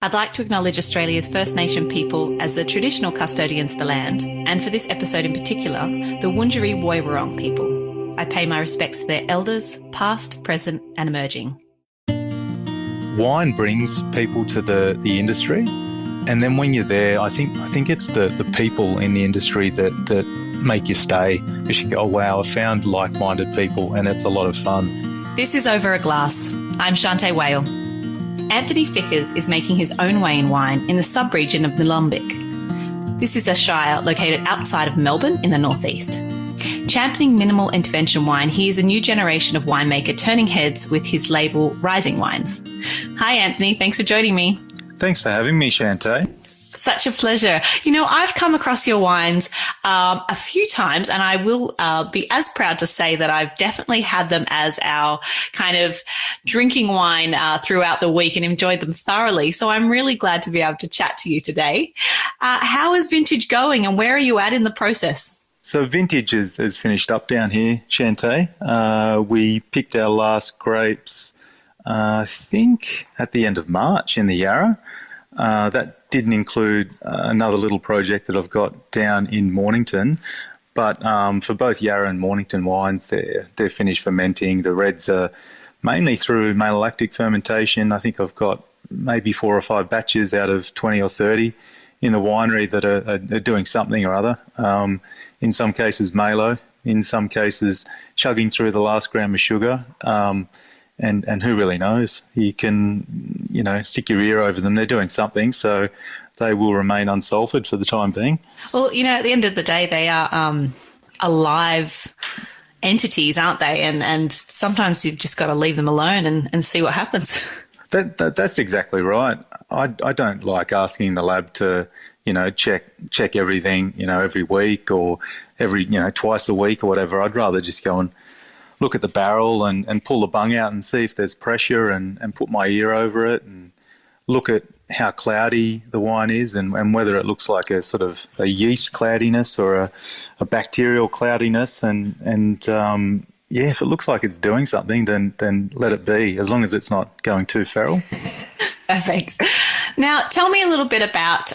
I'd like to acknowledge Australia's First Nation people as the traditional custodians of the land, and for this episode in particular, the Wurundjeri Woiwurrung people. I pay my respects to their elders, past, present and emerging. Wine brings people to the industry, and then when you're there, I think it's the people in the industry that make you stay, because you go, oh wow, I found like-minded people and it's a lot of fun. This is Over a Glass. I'm Shanteh Wale. Anthony Fikkers is making his own way in wine in the sub-region of Nillumbik. This is a shire located outside of Melbourne in the northeast. Championing minimal intervention wine, he is a new generation of winemaker turning heads with his label Rising Wines. Hi Anthony, thanks for joining me. Thanks for having me, Shanteh. Such a pleasure. You know, I've come across your wines a few times, and I will be as proud to say that I've definitely had them as our kind of drinking wine throughout the week and enjoyed them thoroughly. So I'm really glad to be able to chat to you today. How is vintage going, and where are you at in the process? So vintage is finished up down here, Shanteh. We picked our last grapes, I think, at the end of March in the Yarra. That didn't include another little project that I've got down in Mornington, but for both Yarra and Mornington wines, they're finished fermenting. The reds are mainly through malolactic fermentation. I think I've got maybe 4 or 5 batches out of 20 or 30 in the winery that are doing something or other. In some cases malo, in some cases chugging through the last gram of sugar. And who really knows? You can, stick your ear over them. They're doing something, so they will remain unsulfured for the time being. Well, at the end of the day, they are alive entities, aren't they? And sometimes you've just got to leave them alone and see what happens. That's exactly right. I don't like asking the lab to, check everything, every week or every, twice a week or whatever. I'd rather just go and look at the barrel and pull the bung out and see if there's pressure and put my ear over it and look at how cloudy the wine is and whether it looks like a sort of a yeast cloudiness or a bacterial cloudiness. And if it looks like it's doing something, then let it be, as long as it's not going too feral. Perfect. Now, tell me a little bit about,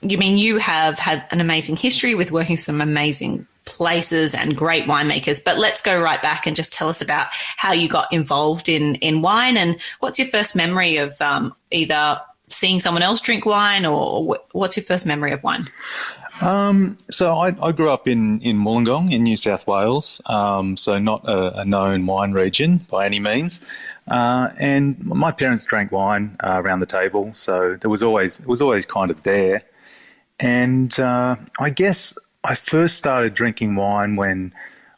you have had an amazing history with working some amazing places and great winemakers, but let's go right back and just tell us about how you got involved in wine, and what's your first memory of either seeing someone else drink wine or what's your first memory of wine? So I grew up in Wollongong in New South Wales, so not a known wine region by any means. And my parents drank wine around the table, so it was always kind of there. And I guess I first started drinking wine when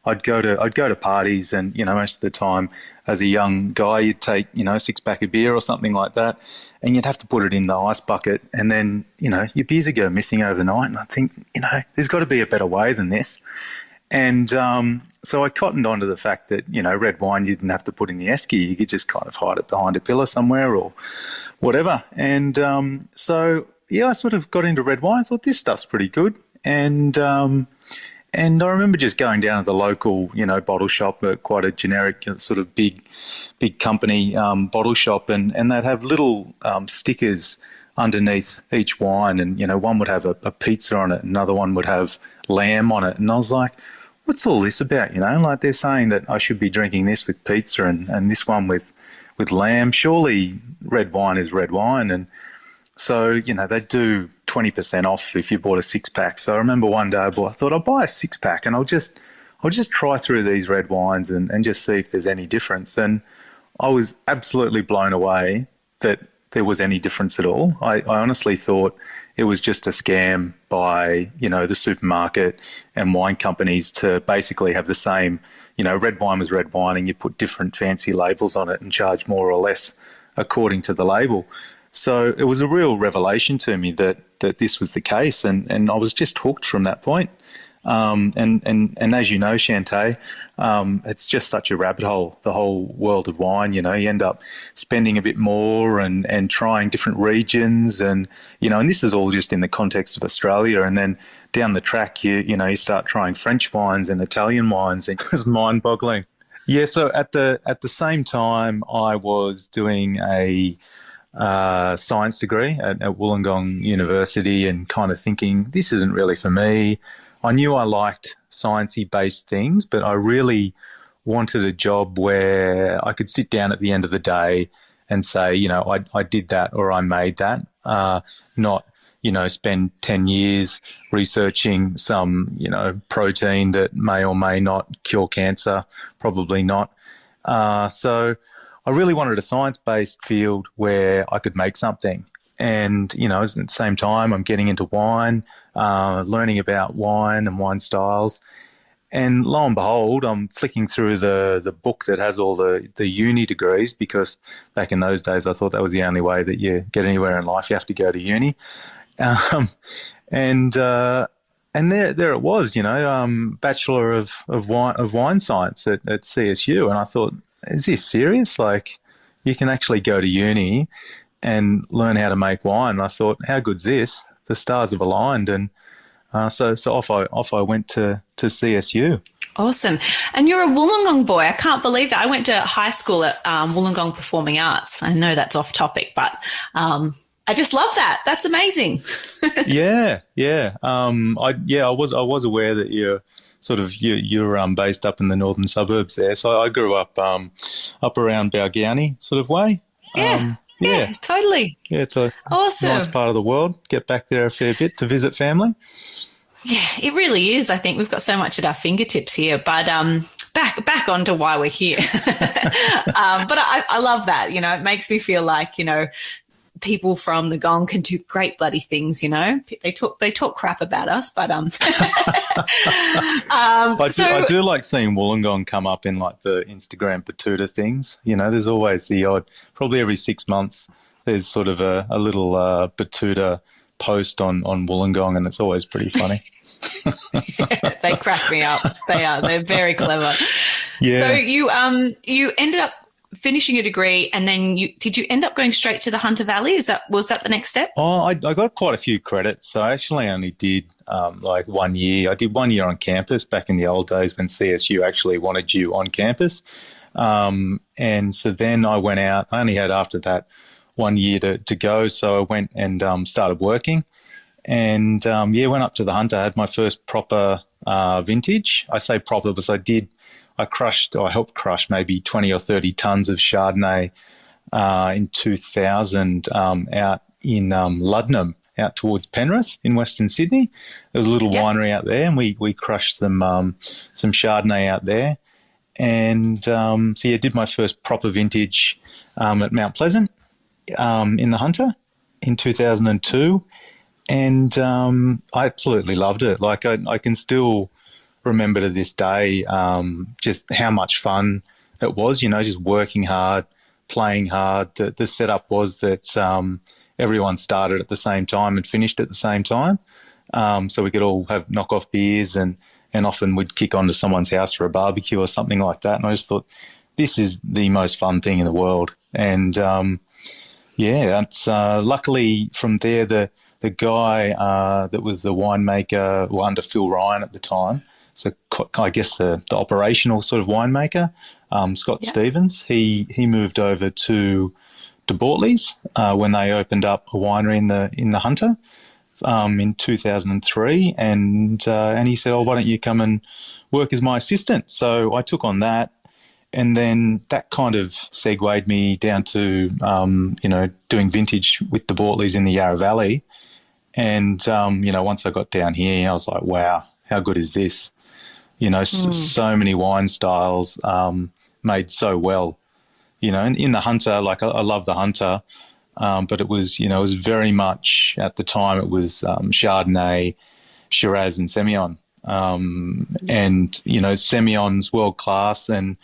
I'd go to parties, and most of the time as a young guy you'd take a 6-pack of beer or something like that, and you'd have to put it in the ice bucket, and then your beers would go missing overnight. And I think there's got to be a better way than this. And so I cottoned on to the fact that red wine you didn't have to put in the esky, you could just kind of hide it behind a pillar somewhere or whatever. And so I sort of got into red wine. I thought this stuff's pretty good. And I remember just going down to the local, bottle shop, quite a generic sort of big company bottle shop, and they'd have little stickers underneath each wine, and one would have a pizza on it, another one would have lamb on it, and I was like, what's all this about? Like they're saying that I should be drinking this with pizza and this one with lamb. Surely red wine is red wine. And so, they do 20% off if you bought a 6-pack. So I remember one day I thought I'll buy a 6-pack and I'll just try through these red wines and just see if there's any difference. And I was absolutely blown away that there was any difference at all. I honestly thought it was just a scam by, the supermarket and wine companies to basically have the same, red wine was red wine and you put different fancy labels on it and charge more or less according to the label. So it was a real revelation to me that this was the case, and I was just hooked from that point. And as you know, Shanteh, it's just such a rabbit hole, the whole world of wine. You end up spending a bit more and trying different regions, and and this is all just in the context of Australia. And then down the track, you start trying French wines and Italian wines, and it was mind-boggling. Yeah, so at the same time, I was doing a science degree at Wollongong University and kind of thinking, this isn't really for me. I knew I liked sciencey based things, but I really wanted a job where I could sit down at the end of the day and say, I did that or I made that, not, spend 10 years researching some, protein that may or may not cure cancer, probably not. So I really wanted a science-based field where I could make something. And, at the same time, I'm getting into wine, learning about wine and wine styles. And lo and behold, I'm flicking through the book that has all the uni degrees, because back in those days I thought that was the only way that you get anywhere in life. You have to go to uni. Um, and there it was, Bachelor of Wine Science at CSU. And I thought, is this serious? Like, you can actually go to uni and learn how to make wine. And I thought, how good's this? The stars have aligned. And so off I went to CSU. Awesome. And you're a Wollongong boy. I can't believe that. I went to high school at Wollongong Performing Arts. I know that's off topic, but I just love that. That's amazing. Yeah. I was aware that you're based up in the northern suburbs there. So I grew up around Balgownie sort of way. Yeah. Yeah, totally. Yeah, it's a awesome. Nice part of the world. Get back there a fair bit to visit family. Yeah, it really is. I think we've got so much at our fingertips here. But back on to why we're here. But I love that. It makes me feel like, people from the Gong can do great bloody things, They talk crap about us, but I do like seeing Wollongong come up in like the Instagram Batuta things. There's always the odd, probably every 6 months, there's sort of a little Batuta post on Wollongong, and it's always pretty funny. Yeah, they crack me up. They're very clever. Yeah. So you ended up finishing a degree, and then did you end up going straight to the Hunter Valley? Was that the next step? Oh, I got quite a few credits. So I actually only did like 1 year. I did 1 year on campus back in the old days when CSU actually wanted you on campus. And so then I went out. I only had after that 1 year to go. So I went and started working, and went up to the Hunter. I had my first proper vintage. I say proper because I helped crush maybe 20 or 30 tons of Chardonnay in 2000 out in Luddenham, out towards Penrith in Western Sydney. There was a little winery out there, and we crushed some Chardonnay out there. And did my first proper vintage at Mount Pleasant in the Hunter in 2002. And I absolutely loved it. Like I can still remember to this day just how much fun it was, just working hard, playing hard. The setup was that everyone started at the same time and finished at the same time. So we could all have knock-off beers, and often we'd kick onto someone's house for a barbecue or something like that. And I just thought, this is the most fun thing in the world. And that's luckily from there, the guy that was the winemaker, under Phil Ryan at the time, so I guess the operational sort of winemaker, Scott Stevens, he moved over to Bortley's when they opened up a winery in the Hunter in 2003, and he said, "Oh, why don't you come and work as my assistant?" So I took on that, and then that kind of segued me down to doing vintage with the Bortleys in the Yarra Valley, and once I got down here, I was like, "Wow, how good is this?" So many wine styles made so well. In the Hunter, like I love the Hunter, but it was, it was very much at the time it was Chardonnay, Shiraz, and Semillon. And Semillon's world class, and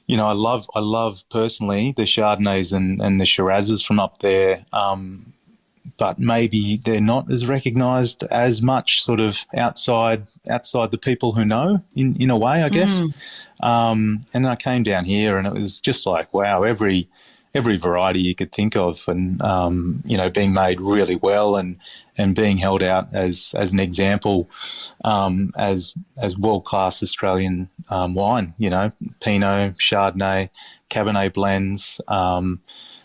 I love personally the Chardonnays and the Shirazes from up there. But maybe they're not as recognised as much sort of outside the people who know in a way, I guess. And then I came down here, and it was just like, wow, every variety you could think of, and being made really well, and being held out as an example as world class Australian wine. Pinot, Chardonnay, Cabernet blends.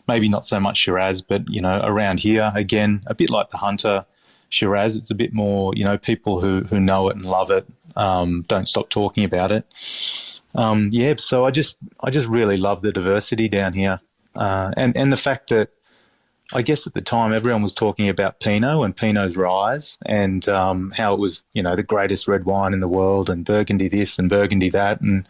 maybe not so much Shiraz, but, around here, again, a bit like the Hunter Shiraz, it's a bit more, people who know it and love it don't stop talking about it. So I just really love the diversity down here, and the fact that I guess at the time everyone was talking about Pinot and Pinot's rise and how it was, the greatest red wine in the world and Burgundy this and Burgundy that, and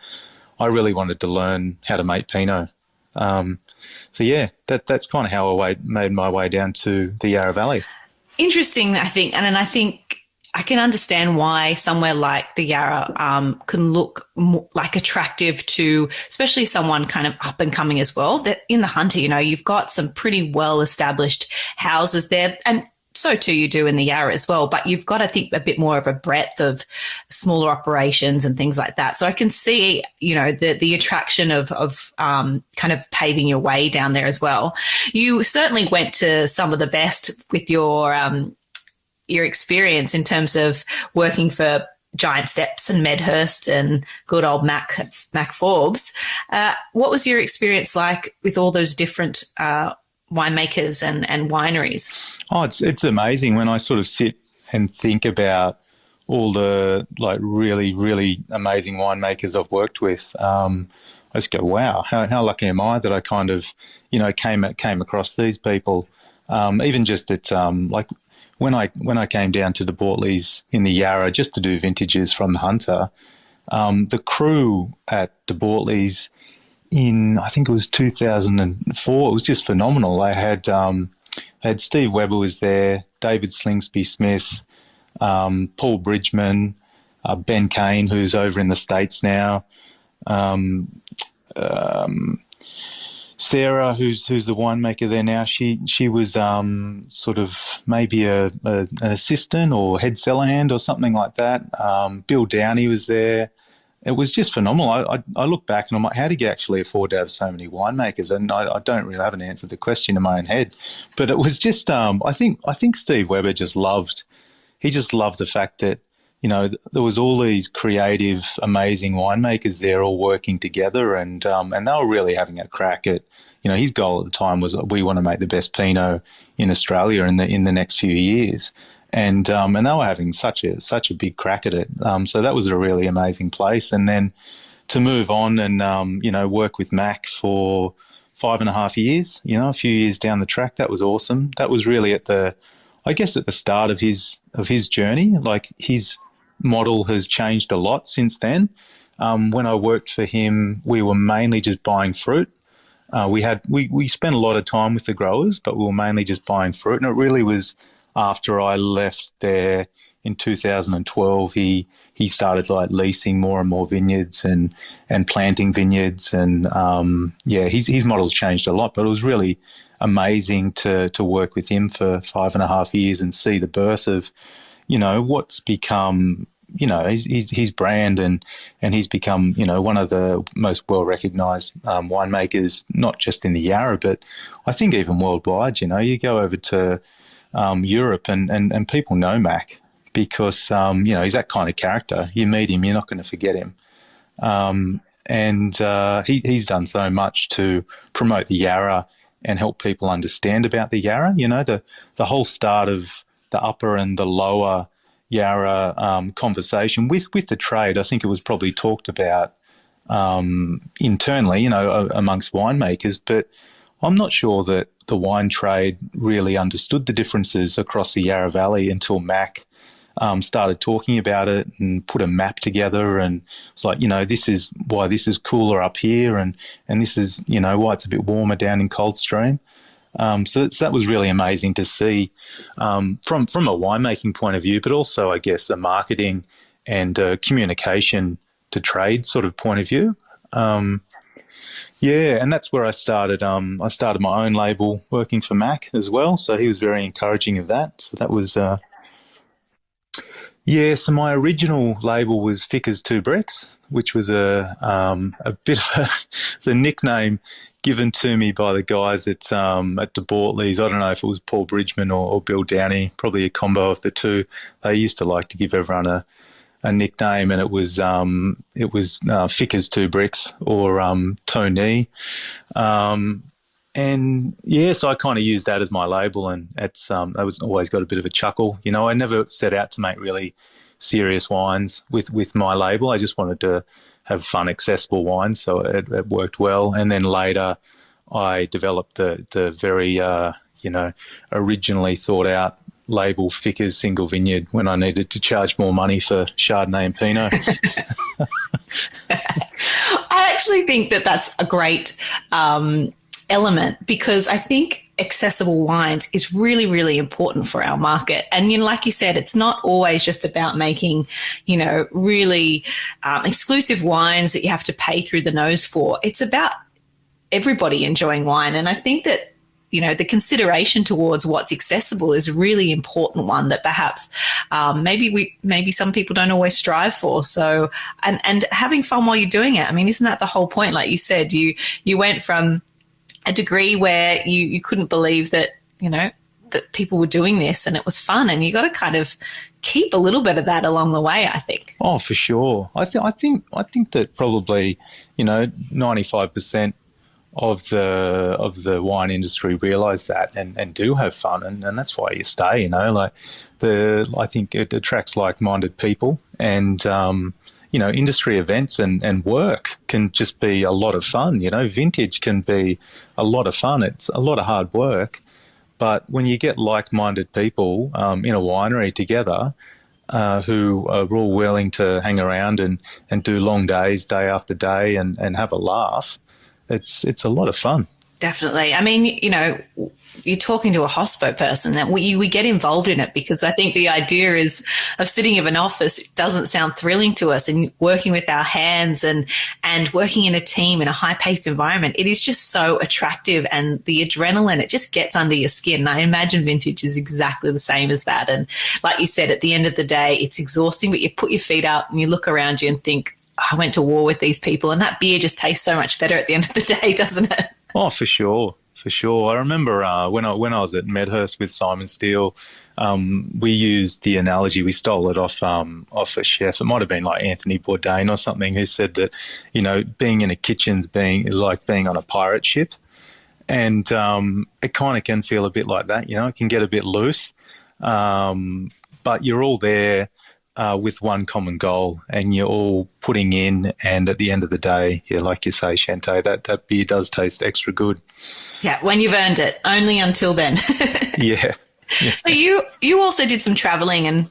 I really wanted to learn how to make Pinot. That's kind of how I made my way down to the Yarra Valley. Interesting, I think, and I think I can understand why somewhere like the Yarra can look like attractive to, especially someone kind of up and coming as well. That in the Hunter, you've got some pretty well established houses there, and so too you do in the Yarra as well. But you've got, I think, a bit more of a breadth of smaller operations and things like that. So I can see, the attraction of kind of paving your way down there as well. You certainly went to some of the best with your experience in terms of working for Giant Steps and Medhurst and good old Mac Forbes. What was your experience like with all those different winemakers and wineries? Oh, it's amazing when I sort of sit and think about all the really, really amazing winemakers I've worked with. I just go, wow, how lucky am I that I kind of, came across these people. Even just at when I came down to De Bortleys in the Yarra just to do vintages from the Hunter, the crew at De Bortleys in, I think it was 2004, it was just phenomenal. They had Steve Webber was there, David Slingsby Smith, Paul Bridgman, Ben Kane, who's over in the States now, Sarah, who's the winemaker there now. She was sort of maybe an assistant or head cellar hand or something like that. Bill Downey was there. It was just phenomenal. I look back and I'm like, how did you actually afford to have so many winemakers? And I don't really have an answer to the question in my own head. But it was just, I think Steve Webber just loved the fact that, there was all these creative, amazing winemakers there all working together, and they were really having a crack at, his goal at the time was we want to make the best Pinot in Australia in the next few years. And they were having such a big crack at it. So that was a really amazing place. And then to move on and, work with Mac for 5.5 years, a few years down the track, that was awesome. That was really at the start of his journey. Like, his model has changed a lot since then. When I worked for him, we were mainly just buying fruit. We spent a lot of time with the growers, but we were mainly just buying fruit. And it really was after I left there in 2012, he started leasing more and more vineyards and planting vineyards. And his model's changed a lot, but it was really amazing to work with him for 5.5 years and see the birth of, what's become, his brand, and he's become, one of the most well-recognised winemakers, not just in the Yarra, but I think even worldwide. You go over to Europe and people know Mac because, he's that kind of character. You meet him, you're not going to forget him. He's done so much to promote the Yarra and help people understand about the Yarra. The whole start of the upper and the lower Yarra conversation with the trade, I think it was probably talked about internally, amongst winemakers, but I'm not sure that the wine trade really understood the differences across the Yarra Valley until Mac started talking about it and put a map together, and it's like, this is why this is cooler up here, and this is, why it's a bit warmer down in Coldstream. So that was really amazing to see from a winemaking point of view, but also, I guess, a marketing and communication to trade sort of point of view. And that's where I started. I started my own label working for Mac as well, so he was very encouraging of that. So that was... so my original label was Fikkers 2 Bricks, which was a bit of it's a nickname given to me by the guys at De Bortleys. I don't know if it was Paul Bridgman or Bill Downey, probably a combo of the two. They used to like to give everyone a nickname, and it was Fikkers 2 Bricks or Tony. And yeah, so I kind of used that as my label, and it's I was always got a bit of a chuckle. You know, I never set out to make really serious wines with my label. I just wanted to have fun, accessible wines, so it worked well. And then later, I developed the very originally thought out label Fikkers single vineyard when I needed to charge more money for Chardonnay and Pinot. I actually think that that's a great element, because I think accessible wines is really, really important for our market. And, like you said, it's not always just about making, really exclusive wines that you have to pay through the nose for. It's about everybody enjoying wine. And I think that, the consideration towards what's accessible is a really important one that perhaps maybe some people don't always strive for. So, and having fun while you're doing it. I mean, isn't that the whole point? Like you said, you went from a degree where you couldn't believe that, that people were doing this and it was fun, and you got to kind of keep a little bit of that along the way, I think. Oh, for sure. I think that probably, 95% of the wine industry realise that and do have fun, and that's why you stay. I think it attracts like-minded people, and industry events and work can just be a lot of fun. Vintage can be a lot of fun. It's a lot of hard work, but when you get like-minded people in a winery together, who are all willing to hang around and do long days, day after day, and have a laugh, it's a lot of fun. Definitely. I mean, you're talking to a hospo person, that we get involved in it, because I think the idea is of sitting in an office doesn't sound thrilling to us, and working with our hands and working in a team in a high-paced environment, it is just so attractive, and the adrenaline, it just gets under your skin. And I imagine vintage is exactly the same as that. And like you said, at the end of the day, it's exhausting, but you put your feet up and you look around you and think, I went to war with these people, and that beer just tastes so much better at the end of the day, doesn't it? Oh, for sure. For sure. I remember when I was at Medhurst with Simon Steele, we used the analogy, we stole it off a chef. It might have been like Anthony Bourdain or something, who said that, being in a kitchen is like being on a pirate ship. And it kind of can feel a bit like that, it can get a bit loose. But you're all there with one common goal, and you're all putting in, and at the end of the day, yeah, like you say, Shanteh, that beer does taste extra good. Yeah, when you've earned it, only until then. Yeah. So you also did some travelling, and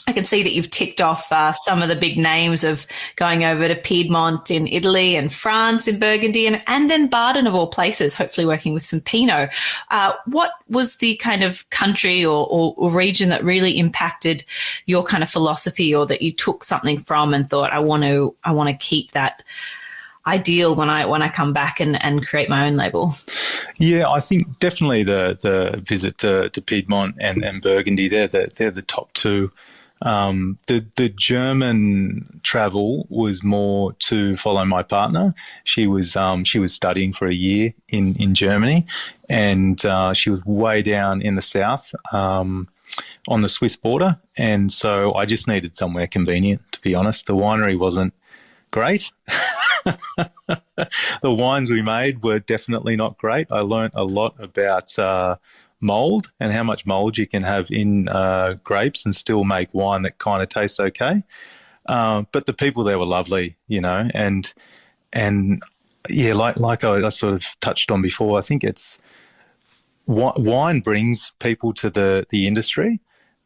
I can see that you've ticked off some of the big names of going over to Piedmont in Italy and France in Burgundy, and then Baden of all places, hopefully working with some Pinot. What was the kind of country or region that really impacted your kind of philosophy, or that you took something from and thought, I want to keep that ideal when I come back and create my own label? Yeah, I think definitely the visit to Piedmont and Burgundy, they're the top two. The German travel was more to follow my partner. She was studying for a year in Germany, and she was way down in the south on the Swiss border, and so I just needed somewhere convenient, to be honest. The winery wasn't great. The wines we made were definitely not great. I learnt a lot about mold and how much mold you can have in grapes and still make wine that kind of tastes okay. But the people there were lovely, and yeah, like I sort of touched on before, I think it's wine brings people to the industry,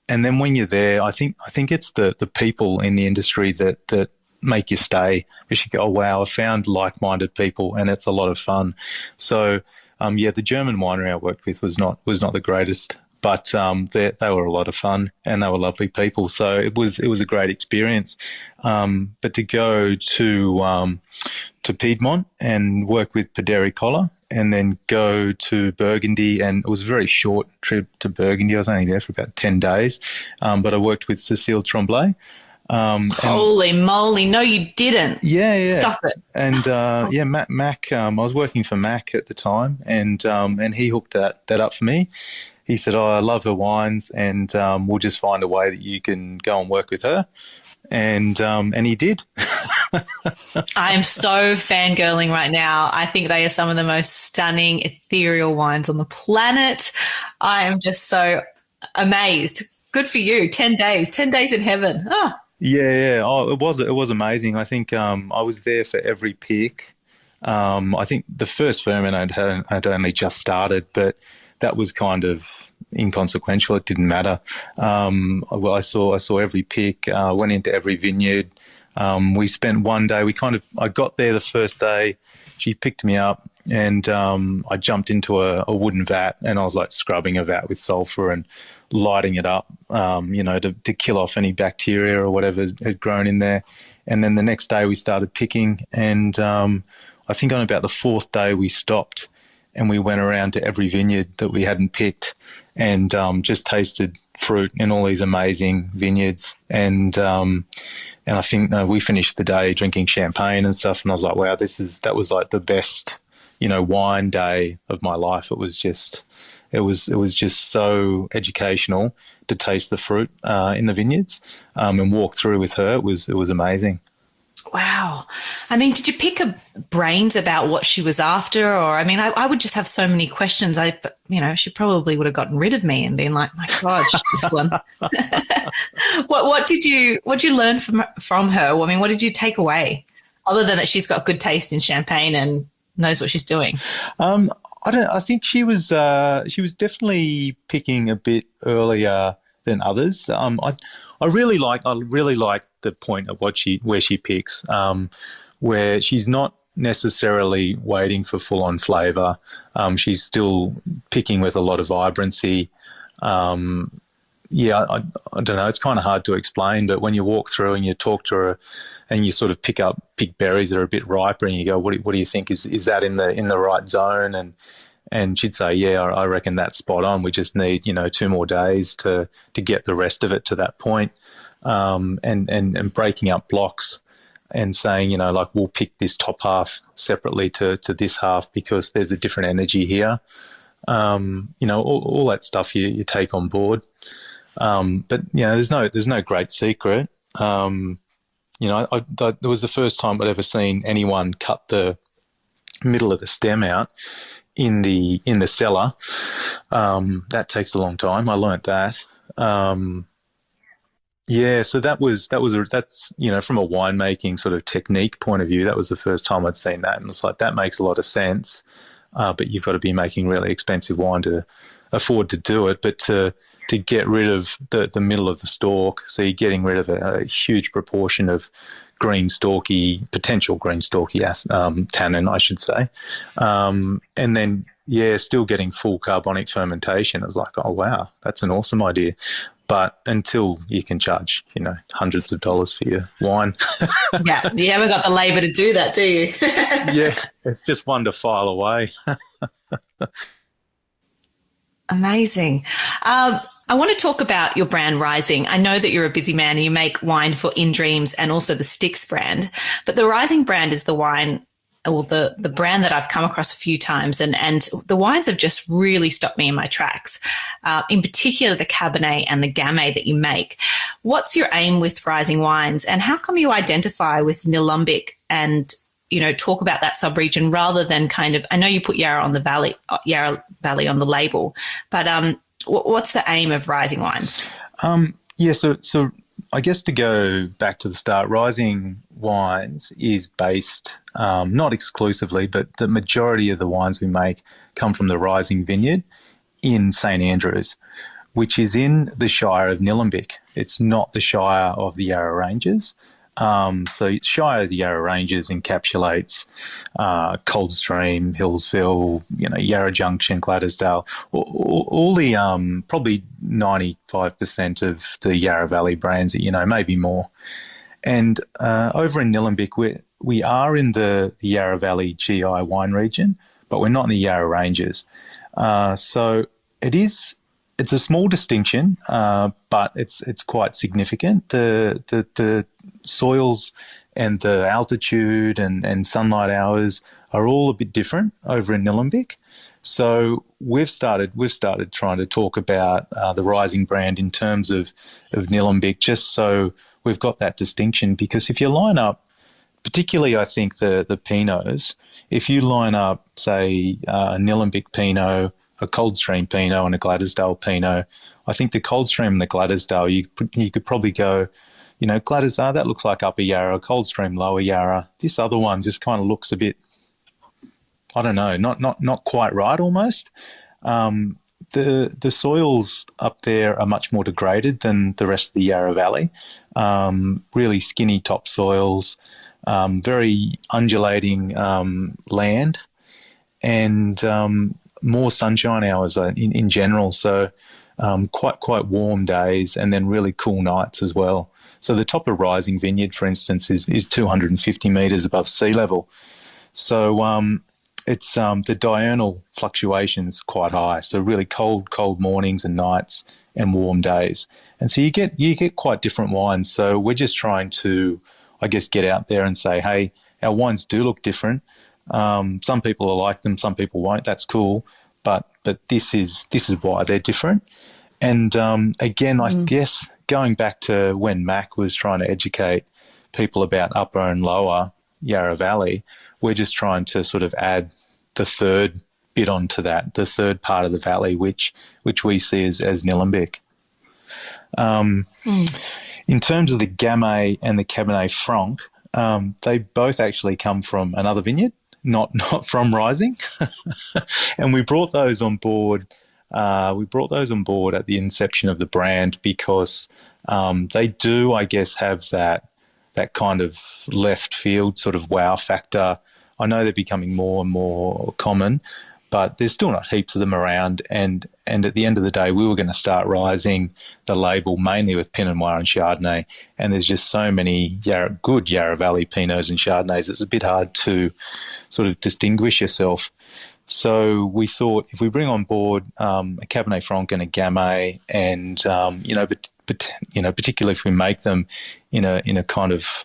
and then when you're there, I think it's the people in the industry that make you stay, because you go, oh wow, I found like-minded people, and it's a lot of fun. So the German winery I worked with was not the greatest, but they were a lot of fun, and they were lovely people. So it was a great experience. But to go to Piedmont and work with Paderi Collar, and then go to Burgundy, and it was a very short trip to Burgundy. I was only there for about 10 days, but I worked with Cécile Tremblay. Holy moly! No, you didn't. Yeah. Stop it. And Mac. I was working for Mac at the time, and he hooked that up for me. He said, "Oh, I love her wines, and we'll just find a way that you can go and work with her." And he did. I am so fangirling right now. I think they are some of the most stunning, ethereal wines on the planet. I am just so amazed. Good for you. 10 days, 10 days in heaven. Oh, Yeah. Oh, it was amazing. I think I was there for every pick. I think the first ferment had only just started, but that was kind of inconsequential. It didn't matter. Well, I saw every pick. Went into every vineyard. We spent one day. I got there the first day. She picked me up, and I jumped into a wooden vat, and I was like scrubbing a vat with sulfur and lighting it up, to kill off any bacteria or whatever had grown in there. And then the next day we started picking, and I think on about the fourth day we stopped and we went around to every vineyard that we hadn't picked and just tasted fruit in all these amazing vineyards. And I think we finished the day drinking champagne and stuff. And I was like, wow, that was like the best, wine day of my life. It was just so educational to taste the fruit in the vineyards and walk through with her. It was amazing. wow. I mean, did you pick her brains about what she was after? Or, I mean, I would just have so many questions. She probably would have gotten rid of me and been like, my God, this one. What did you learn from her? I mean, what did you take away other than that she's got good taste in champagne and knows what she's doing? I think she was definitely picking a bit earlier than others. I really like the point of where she picks, where she's not necessarily waiting for full on flavour. She's still picking with a lot of vibrancy. I don't know. It's kind of hard to explain, but when you walk through and you talk to her, and you sort of pick berries that are a bit riper, and you go, "What do you think? Is that in the right zone?" And she'd say, "Yeah, I reckon that's spot on. We just need 2 more days to get the rest of it to that point." And breaking up blocks and saying, like, we'll pick this top half separately to this half because there's a different energy here. All that stuff you take on board. But there's no great secret. There was the first time I'd ever seen anyone cut the middle of the stem out in the cellar. That takes a long time. I learnt that. So that's from a winemaking sort of technique point of view, that was the first time I'd seen that, and it's like, that makes a lot of sense. But you've got to be making really expensive wine to afford to do it. But to get rid of the middle of the stalk, so you're getting rid of a huge proportion of potential green stalky tannin, I should say, and then still getting full carbonic fermentation. It's like, oh wow, that's an awesome idea. But until you can charge, hundreds of dollars for your wine. Yeah, you haven't got the labour to do that, do you? Yeah, it's just one to file away. Amazing. I want to talk about your brand Rising. I know that you're a busy man and you make wine for In Dreams and also the Sticks brand, but the Rising brand is the wine, or the brand that I've come across a few times, and the wines have just really stopped me in my tracks, in particular the Cabernet and the Gamay that you make. What's your aim with Rising Wines, and how come you identify with Nillumbik and talk about that sub-region rather than kind of, I know you put Yarra Valley on the label, but what's the aim of Rising Wines? So I guess to go back to the start, Rising Wines is based, not exclusively, but the majority of the wines we make come from the Rising Vineyard in St Andrews, which is in the Shire of Nillumbik. It's not the Shire of the Yarra Ranges. So Shire of the Yarra Ranges encapsulates Coldstream, Hillsville, Yarra Junction, Gladysdale, all the probably 95% of the Yarra Valley brands that maybe more. And over in Nillumbik, we are in the Yarra Valley GI wine region, but we're not in the Yarra Ranges. So it's a small distinction, but it's quite significant. The soils and the altitude and sunlight hours are all a bit different over in Nillumbik. So we've started trying to talk about the Rising brand in terms of Nillumbik, just so we've got that distinction. Because if you line up particularly I think the Pinots, if you line up, say, a Nillumbik Pinot, a Coldstream Pinot and a Gladysdale Pinot, I think the Coldstream and the Gladysdale, you could probably go, Gladysdale, that looks like Upper Yarra, Coldstream, Lower Yarra. This other one just kind of looks a bit, I don't know, not quite right almost. The soils up there are much more degraded than the rest of the Yarra Valley. Really skinny topsoils, very undulating land, and more sunshine hours in general. So quite warm days, and then really cool nights as well. So the top of Rising Vineyard, for instance, is 250 metres above sea level. So it's the diurnal fluctuations quite high. So really cold mornings and nights, and warm days. And so you get quite different wines. So we're just trying to, I guess, get out there and say, hey, our wines do look different. Some people will like them, some people won't. That's cool. But this is why they're different. And again, I guess going back to when Mac was trying to educate people about Upper and Lower Yarra Valley, we're just trying to sort of add the third bit onto that, the third part of the valley, which we see as Nillumbik. In terms of the Gamay and the Cabernet Franc, they both actually come from another vineyard, not from Rising. And we brought those on board. We brought those on board at the inception of the brand because they do, I guess, have that kind of left field sort of wow factor. I know they're becoming more and more common, but there's still not heaps of them around. And at the end of the day, we were going to start Rising the label mainly with Pinot Noir and Chardonnay. And there's just so many good Yarra Valley Pinots and Chardonnays, it's a bit hard to sort of distinguish yourself. So we thought if we bring on board a Cabernet Franc and a Gamay, and particularly if we make them in a kind of,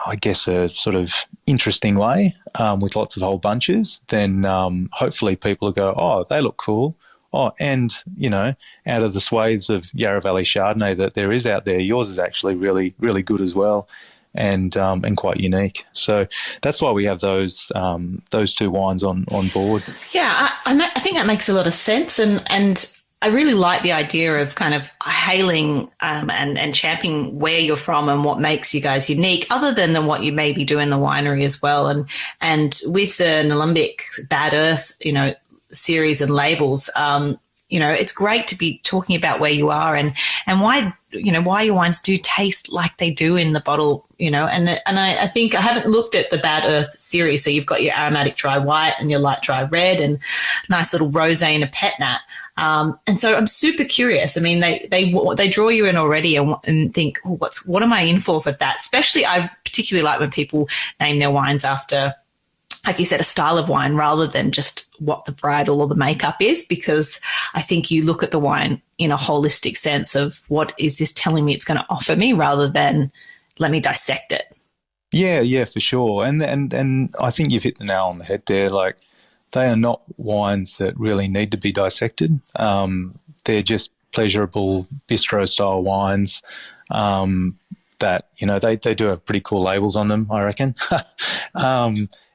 I guess, a sort of interesting way with lots of whole bunches, then hopefully people will go, oh, they look cool. Oh, and, out of the swathes of Yarra Valley Chardonnay that there is out there, yours is actually really, really good as well, and quite unique. So that's why we have those two wines on board. Yeah, I think that makes a lot of sense, and I really like the idea of kind of hailing and championing where you're from and what makes you guys unique, other than what you maybe do in the winery as well. And with the Nillumbik Bad Earth, series and labels, it's great to be talking about where you are and why your wines do taste like they do in the bottle, and I think I haven't looked at the Bad Earth series. So you've got your aromatic dry white and your light dry red and nice little rosé and a pet nat. And so I'm super curious. I mean, they draw you in already and think, oh, what am I in for that? Especially I particularly like when people name their wines after, like you said, a style of wine rather than just what the varietal or the makeup is, because I think you look at the wine in a holistic sense of what is this telling me it's going to offer me rather than let me dissect it. Yeah, for sure. And I think you've hit the nail on the head there. Like, they are not wines that really need to be dissected. They're just pleasurable bistro-style wines that, they do have pretty cool labels on them, I reckon.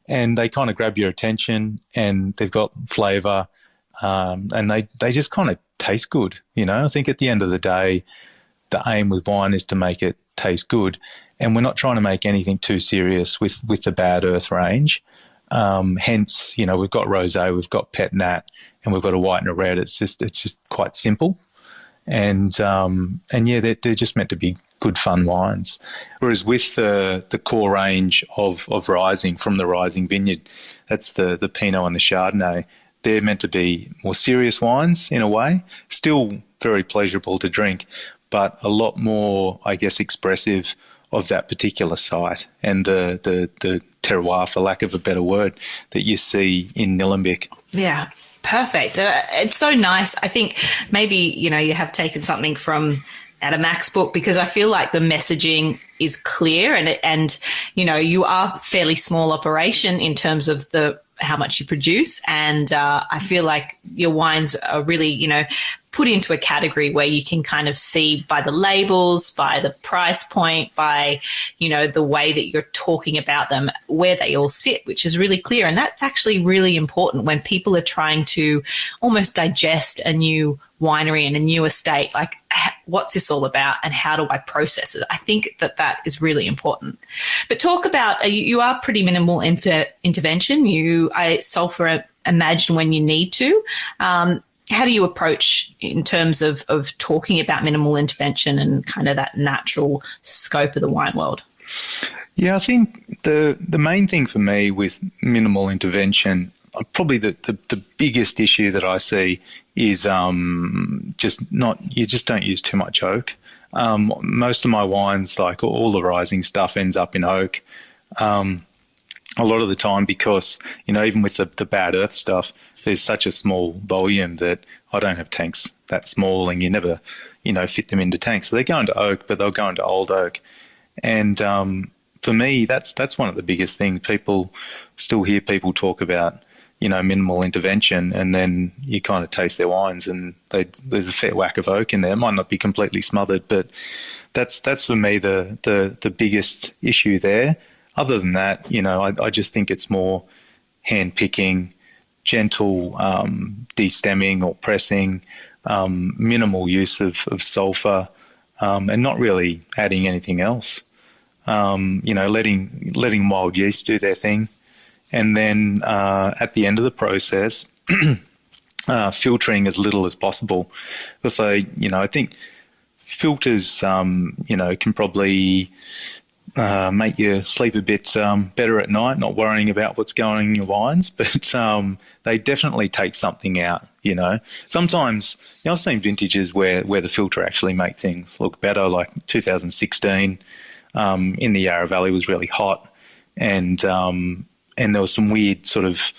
And they kind of grab your attention, and they've got flavour, and they just kind of taste good. I think at the end of the day, the aim with wine is to make it taste good, and we're not trying to make anything too serious with the Bad Earth range. Hence, we've got rosé, we've got pet nat, and we've got a white and a red. It's just quite simple, and yeah, they're just meant to be good fun wines. Whereas with the core range of Rising from the Rising Vineyard, that's the Pinot and the Chardonnay, they're meant to be more serious wines in a way, still very pleasurable to drink, but a lot more, I guess, expressive of that particular site and the terroir, for lack of a better word, that you see in Nillumbik. Yeah, perfect. It's so nice. I think maybe, you have taken something from out of Mac's book, because I feel like the messaging is clear and you are a fairly small operation in terms of how much you produce. And I feel like your wines are really, put into a category where you can kind of see by the labels, by the price point, by, you know, the way that you're talking about them, where they all sit, which is really clear. And that's actually really important when people are trying to almost digest a new winery and a new estate. Like, what's this all about and how do I process it? I think that is really important. But talk about, you are pretty minimal intervention. I sulfur imagine when you need to. How do you approach in terms of talking about minimal intervention and kind of that natural scope of the wine world? Yeah, I think the main thing for me with minimal intervention, probably the biggest issue that I see is you just don't use too much oak. Most of my wines, like all the rising stuff, ends up in oak. A lot of the time, because, you know, even with the bad earth stuff, there's such a small volume that I don't have tanks that small, and you never, you know, fit them into tanks. So they go into oak, but they'll go into old oak. And for me, that's one of the biggest things. People still hear people talk about, you know, minimal intervention, and then you kind of taste their wines and there's a fair whack of oak in there. It might not be completely smothered, but that's for me the biggest issue there. Other than that, you know, I just think it's more hand picking, gentle de-stemming or pressing, minimal use of sulfur, and not really adding anything else. You know, letting wild yeast do their thing. And then at the end of the process, filtering as little as possible. So, you know, I think filters, you know, can probably make you sleep a bit better at night, not worrying about what's going in your wines, but they definitely take something out, you know. Sometimes, you know, I've seen vintages where the filter actually make things look better, like 2016 in the Yarra Valley was really hot, and there was some weird sort of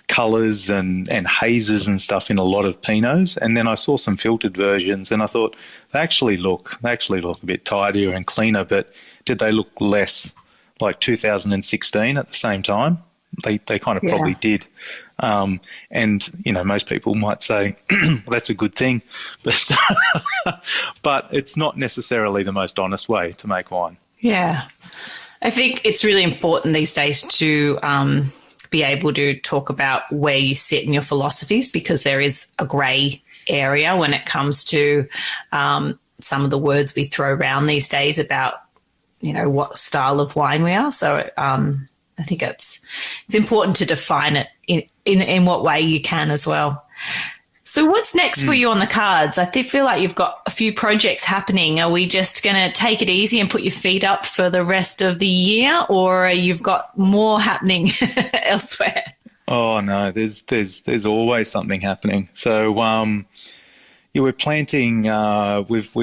colours and hazes and stuff in a lot of Pinots. And then I saw some filtered versions and I thought they actually look a bit tidier and cleaner, but did they look less like 2016 at the same time? They kind of probably did. And, you know, most people might say that's a good thing, but it's not necessarily the most honest way to make wine. Yeah. I think it's really important these days to be able to talk about where you sit in your philosophies, because there is a grey area when it comes to some of the words we throw around these days about, you know, what style of wine we are. So I think it's important to define it in what way you can as well. So what's next for you on the cards? I feel like you've got a few projects happening. Are we just going to take it easy and put your feet up for the rest of the year, or you've got more happening elsewhere? Oh no, there's always something happening. So yeah, we're planting. We've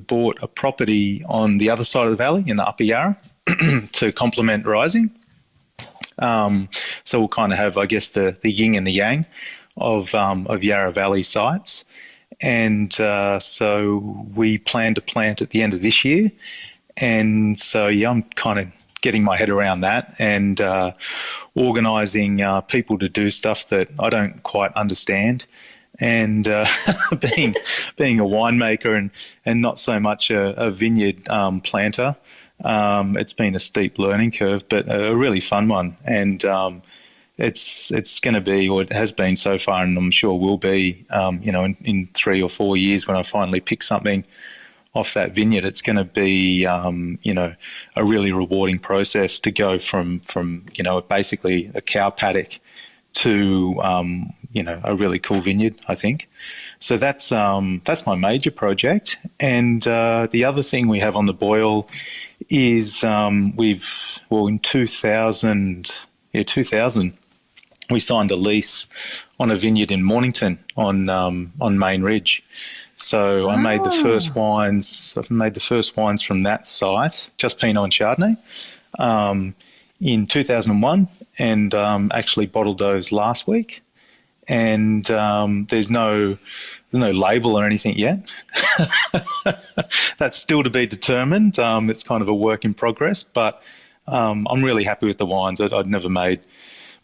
bought a property on the other side of the valley in the Upper Yarra to complement rising. So we'll kind of have, I guess, the yin and the yang of Yarra Valley sites, and so we plan to plant at the end of this year. And so yeah, I'm kind of getting my head around that and organising people to do stuff that I don't quite understand. And being a winemaker and not so much a vineyard planter, it's been a steep learning curve, but a really fun one. And it's going to be, or it has been so far, and I'm sure will be, you know, in 3 or 4 years when I finally pick something off that vineyard, it's going to be, you know, a really rewarding process to go from you know, basically a cow paddock to, you know, a really cool vineyard, I think. So that's my major project. And the other thing we have on the boil is in 2000, we signed a lease on a vineyard in Mornington on Main Ridge. So I made the first wines. I've made the first wines from that site, just Pinot and Chardonnay, in 2001, and actually bottled those last week. And there's no label or anything yet. That's still to be determined. It's kind of a work in progress, but I'm really happy with the wines. I'd never made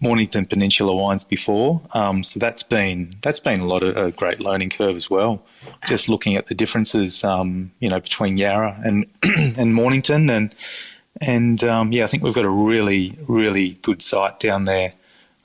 Mornington Peninsula wines before, so that's been a lot of a great learning curve as well. Just looking at the differences, between Yarra and and Mornington, and I think we've got a really, really good site down there.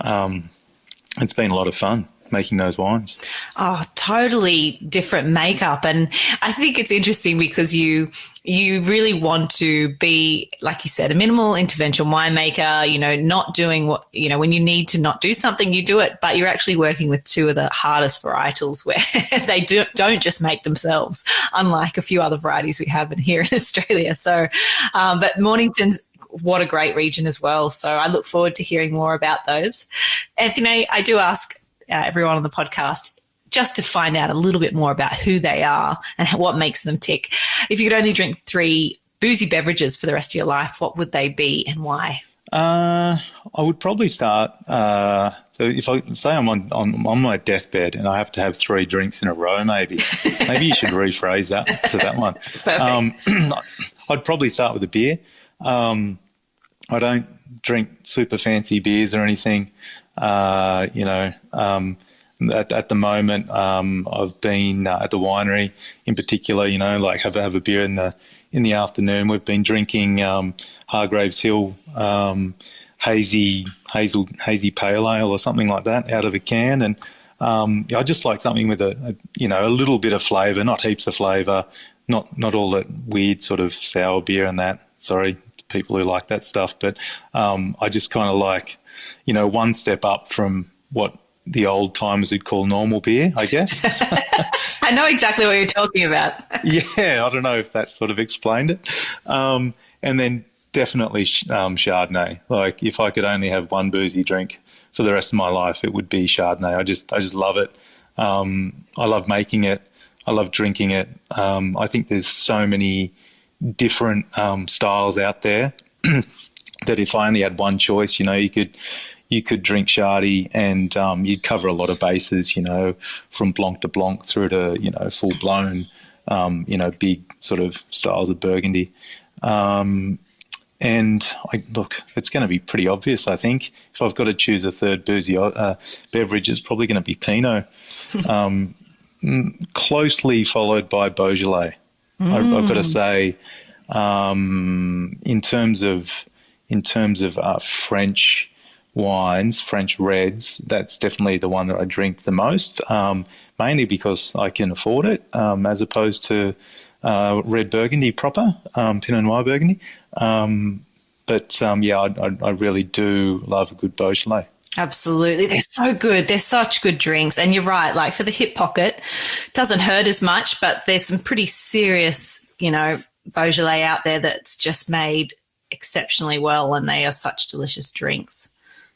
It's been a lot of fun making those wines. Oh, totally different makeup. And I think it's interesting because you really want to be, like you said, a minimal intervention winemaker, not doing what, when you need to not do something, you do it, but you're actually working with two of the hardest varietals where they don't just make themselves, unlike a few other varieties we have here in Australia. So, but Mornington's, what a great region as well. So I look forward to hearing more about those. Anthony, I do ask everyone on the podcast just to find out a little bit more about who they are and what makes them tick. If you could only drink 3 boozy beverages for the rest of your life, what would they be and why? I would probably start. So if I say I'm on my deathbed and I have to have 3 drinks in a row, maybe you should rephrase that to that one. I'd probably start with a beer. I don't drink super fancy beers or anything. At the moment, I've been at the winery in particular, have a beer in the afternoon. We've been drinking Hargraves Hill hazy pale ale or something like that out of a can, and I just like something with a little bit of flavour, not heaps of flavour, not all that weird sort of sour beer and that. Sorry, people who like that stuff, but I just kind of like, one step up from what the old timers would call normal beer, I guess. I know exactly what you're talking about. Yeah, I don't know if that sort of explained it. And then definitely Chardonnay. Like, if I could only have one boozy drink for the rest of my life, it would be Chardonnay. I just love it. I love making it. I love drinking it. I think there's so many different styles out there that if I only had one choice, you could drink Shardy and you'd cover a lot of bases, from Blanc to Blanc through to, full blown, big sort of styles of Burgundy. And it's going to be pretty obvious, I think. If I've got to choose a third boozy beverage, it's probably going to be Pinot, closely followed by Beaujolais. I've got to say, in terms of French wines, French reds, that's definitely the one that I drink the most, mainly because I can afford it, as opposed to red Burgundy proper, Pinot Noir Burgundy. I really do love a good Beaujolais. Absolutely. They're so good. They're such good drinks. And you're right, like for the hip pocket, doesn't hurt as much, but there's some pretty serious, Beaujolais out there that's just made exceptionally well, and they are such delicious drinks.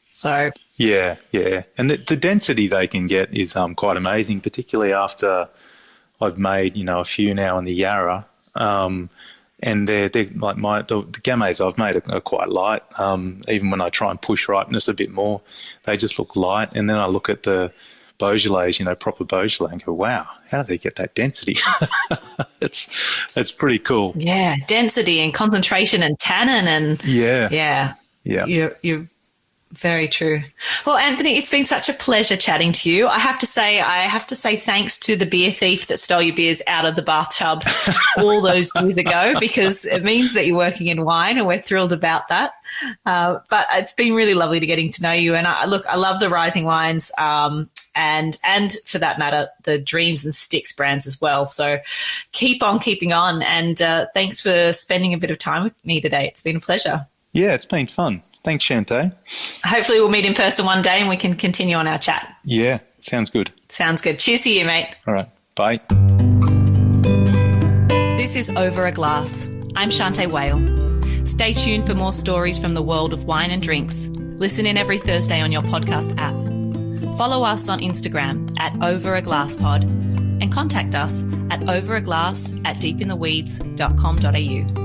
So yeah. And the density they can get is quite amazing, particularly after I've made, a few now in the Yarra. And they're like the Gamay I've made are quite light. Even when I try and push ripeness a bit more, they just look light. And then I look at the Beaujolais, proper Beaujolais, and go, wow, how do they get that density? It's pretty cool. Yeah, density and concentration and tannin and yeah. You're very true. Well, Anthony, it's been such a pleasure chatting to you. I have to say thanks to the beer thief that stole your beers out of the bathtub all those years ago, because it means that you're working in wine, and we're thrilled about that. But it's been really lovely to getting to know you. And I love the Rising Wines, and for that matter, the Dreams and Sticks brands as well. So keep on keeping on. And thanks for spending a bit of time with me today. It's been a pleasure. Yeah, it's been fun. Thanks, Shanteh. Hopefully we'll meet in person one day and we can continue on our chat. Yeah, sounds good. Sounds good. Cheers to you, mate. All right, bye. This is Over a Glass. I'm Shanteh Wale. Stay tuned for more stories from the world of wine and drinks. Listen in every Thursday on your podcast app. Follow us on Instagram @overaglasspod and contact us at overaglass@deepintheweeds.com.au.